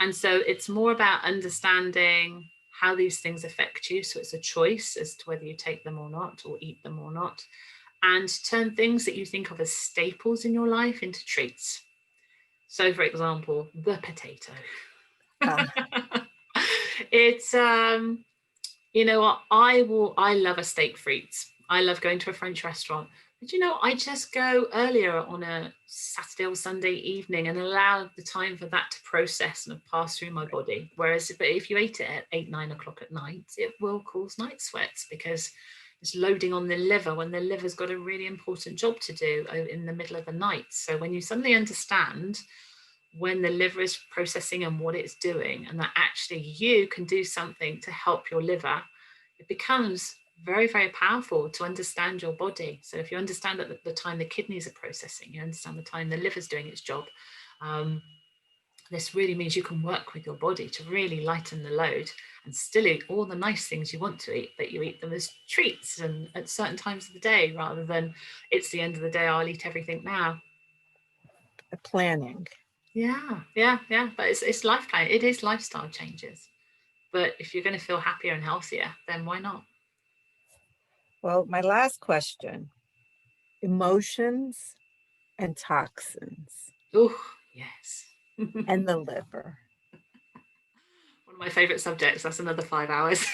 And so it's more about understanding how these things affect you. So it's a choice as to whether you take them or not, or eat them or not, and turn things that you think of as staples in your life into treats. So, for example, the potato. Uh, It's I love a steak frites. I love going to a French restaurant. But I just go earlier on a Saturday or Sunday evening and allow the time for that to process and pass through my body. Whereas if you ate it at 8, 9 o'clock at night, it will cause night sweats, because it's loading on the liver when the liver's got a really important job to do in the middle of the night. So when you suddenly understand when the liver is processing and what it's doing, and that actually you can do something to help your liver, it becomes very, very powerful to understand your body. So if you understand that the time the kidneys are processing, you understand the time the liver's doing its job, this really means you can work with your body to really lighten the load and still eat all the nice things you want to eat, but you eat them as treats and at certain times of the day rather than it's the end of the day, I'll eat everything now. Planning. Yeah, yeah. But it's life plan. It is lifestyle changes. But if you're going to feel happier and healthier, then why not? Well, my last question, emotions and toxins Oh, yes. and the liver. One of my favorite subjects. That's another 5 hours.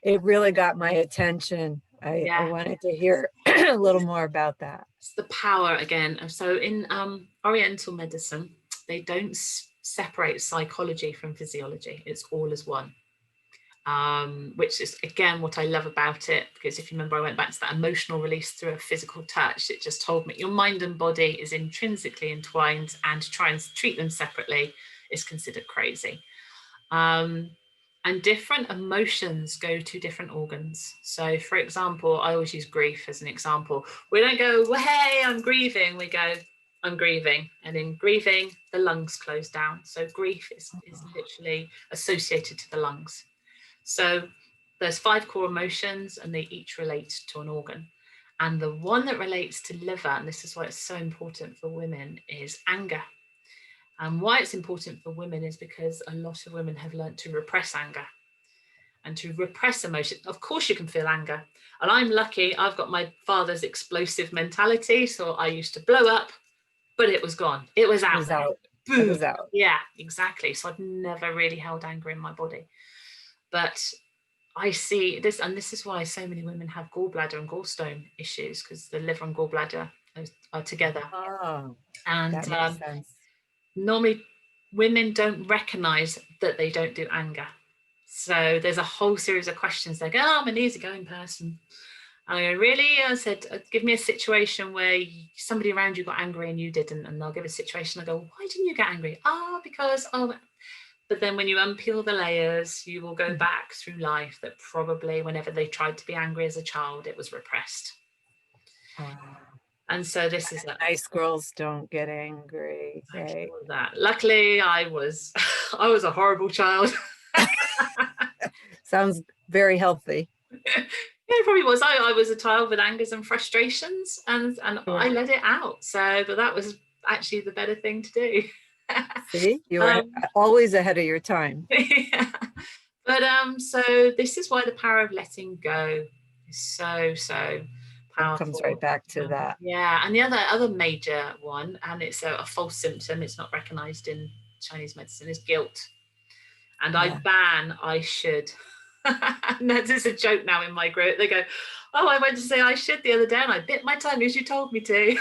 It really got my attention. I Yeah. wanted to hear a little more about that. It's the power again. So in Oriental medicine, they don't separate psychology from physiology. It's all as one. Which is again what I love about it, because if you remember, I went back to that emotional release through a physical touch. It just told me your mind and body is intrinsically entwined, and to try and treat them separately is considered crazy. And different emotions go to different organs. So, for example, I always use grief as an example. We don't go, well, hey, I'm grieving. We go, I'm grieving. And in grieving, the lungs close down. So grief is literally associated to the lungs. So there's 5 core emotions and they each relate to an organ. And the one that relates to liver, and this is why it's so important for women, is anger. And why it's important for women is because a lot of women have learned to repress anger and to repress emotion. Of course you can feel anger. And I'm lucky, I've got my father's explosive mentality. So I used to blow up, but it was gone. It was It out was there. out. It Boom. was out. Yeah, exactly. So I've never really held anger in my body. But I see this, and this is why so many women have gallbladder and gallstone issues, because the liver and gallbladder are together. Oh, And that makes sense. normally women don't recognize that they don't do anger. So there's a whole series of questions. They go, oh, I'm an easygoing person. And I go, really? I said, give me a situation where somebody around you got angry and you didn't. And they'll give a situation. I go, why didn't you get angry? Because, but then when you unpeel the layers, you will go back through life that probably whenever they tried to be angry as a child, it was repressed. Uh, And so this is nice girls don't get angry, exactly right? all of that. Luckily, I was I was a horrible child. Sounds very healthy. Yeah, it probably was. I was a child with angers and frustrations, and I Sure. let it out. So, but that was actually the better thing to do. See, you were um, always ahead of your time. yeah. But so this is why the power of letting go is so It comes right powerful. back to that. Yeah, and the other major one, and it's a false symptom. It's not recognized in Chinese medicine. Is guilt, and I ban I should. And that is a joke now in my group. They go, "Oh, I went to say I should the other day, and I bit my tongue as you told me to."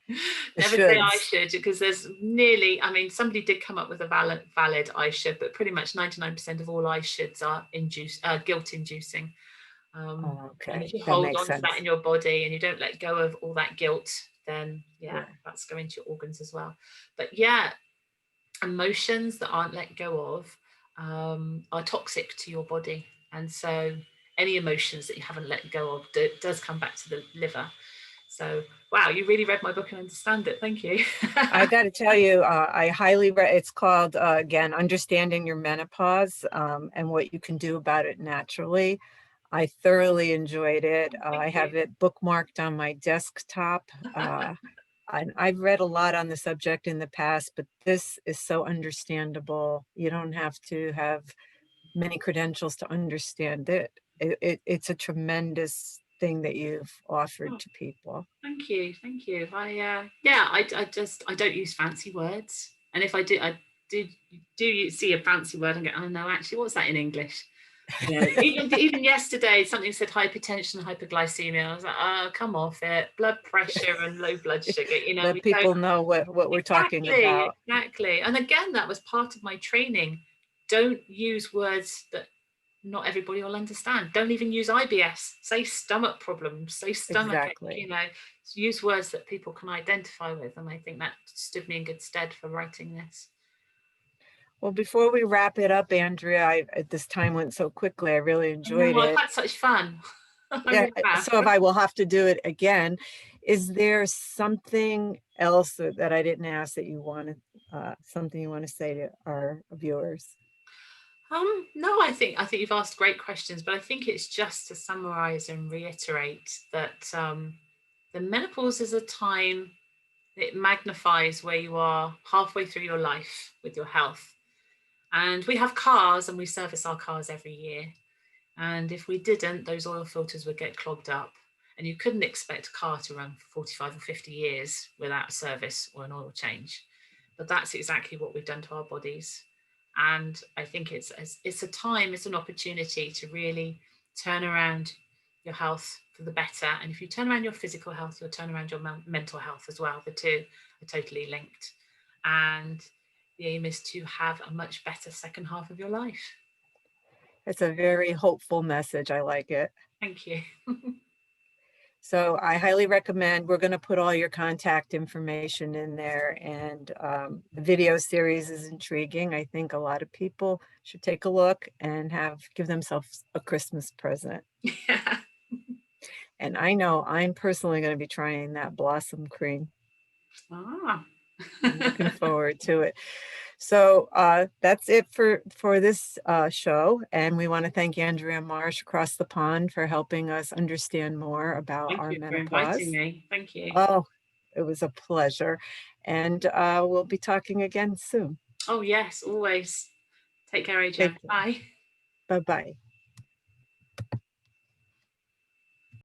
The Never say I shoulds. should, because there's nearly, I mean, somebody did come up with a valid I should, but pretty much 99% of all I shoulds are guilt inducing. Oh, And if okay, you that hold makes on to that sense. in your body and you don't let go of all that guilt, then yeah, Yeah. that's going to your organs as well. But yeah, emotions that aren't let go of are toxic to your body. And so any emotions that you haven't let go of does come back to the liver. So, wow, you really read my book and understand it. Thank you. I got to tell you, I it's called, again, Understanding Your Menopause, and what you can do about it naturally. I thoroughly enjoyed it. Thank I you. have it bookmarked on my desktop. And I've read a lot on the subject in the past, but this is so understandable. You don't have to have many credentials to understand it. It's a tremendous thing that you've offered Oh, to people. thank you. Thank you. Yeah, I don't use fancy words. And if I do you see a fancy word and go, oh no, actually, what's that in English? You know, even yesterday, something said hypertension, hyperglycemia. I was like, oh, come off it. Blood pressure and low blood sugar. You know, Let we don't. people know what we're talking Exactly, about. exactly. And again, that was part of my training. Don't use words that not everybody will understand. Don't even use IBS. Say stomach problems. Say stomach ache. You Exactly. know, use words that people can identify with. And I think that stood me in good stead for writing this. Well, before we wrap it up, Andrea, this time went so quickly. I really I know enjoyed I've it. had such fun. I'm Yeah, going to have. so if I will have to do it again, is there something else that I didn't ask that you wanted, something you want to say to our viewers? No, I think you've asked great questions, but I think it's just to summarize and reiterate that the menopause is a time, it magnifies where you are halfway through your life with your health. And we have cars and we service our cars every year. And if we didn't, those oil filters would get clogged up. And you couldn't expect a car to run for 45 or 50 years without service or an oil change. But that's exactly what we've done to our bodies. And I think it's a time, it's an opportunity to really turn around your health for the better. And if you turn around your physical health, you'll turn around your mental health as well. The two are totally linked. And the aim is to have a much better second half of your life. It's a very hopeful message. I like it. Thank you. So I highly recommend, we're going to put all your contact information in there, and the video series is intriguing. I think a lot of people should take a look and give themselves a Christmas present. Yeah. And I know I'm personally going to be trying that Blossom Cream. Ah. I'm looking forward to it. So that's it for this show. And we want to thank Andrea Marsh across the pond for helping us understand more about Thank our you for inviting menopause. me. Thank you. Oh, it was a pleasure. And we'll be talking again soon. Oh, yes, always. Take care, Take Adrianne. care. Bye. Bye-bye.